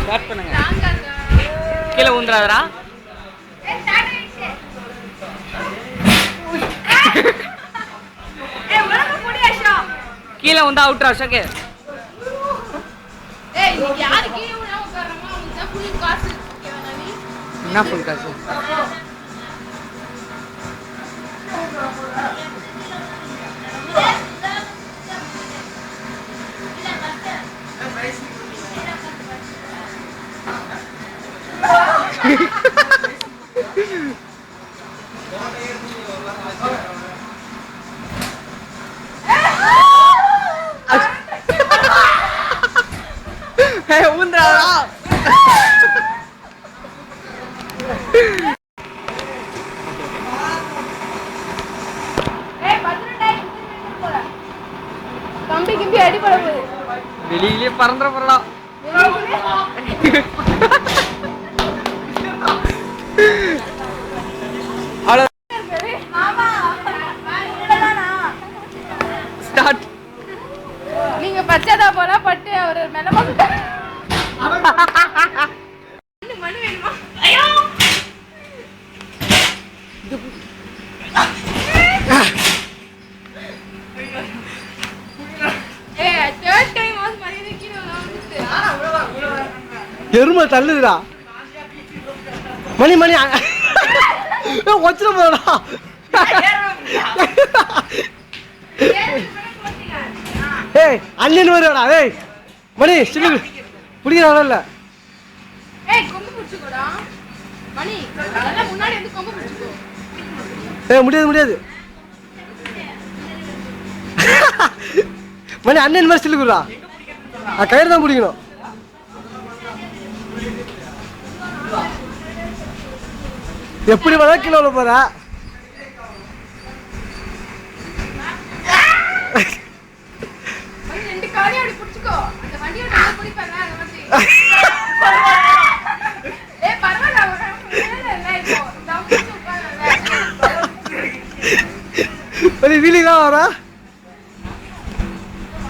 Start பண்ணுங்க. கீழே ஊந்துறாதடா. கீழே வந்தா அவுட்ரா அசோக். என்ன ஃபுல் காசு? ஊந்துறாதா? வெளியிலே பறந்துட போறா. ஸ்டார்ட். நீங்க பச்சைதா போல பட்டு அவர் மேல மணி வேணுமா? ஐயோ எருமை தள்ளுதுடா. மணி மணி வச்சிட போறா. ஏய் அண்ணன் வருவாடா. ஏய் மணி சில்லு பிடிக்கிறாடா. இல்ல ஏய் முடியாது முடியாது. மணி அண்ணன் மாதிரி சில்லுக்குறா. கயிறு தான் பிடிக்கணும். எப்படி வேணா கீழே உள்ள போற. வீலி தான் வரா.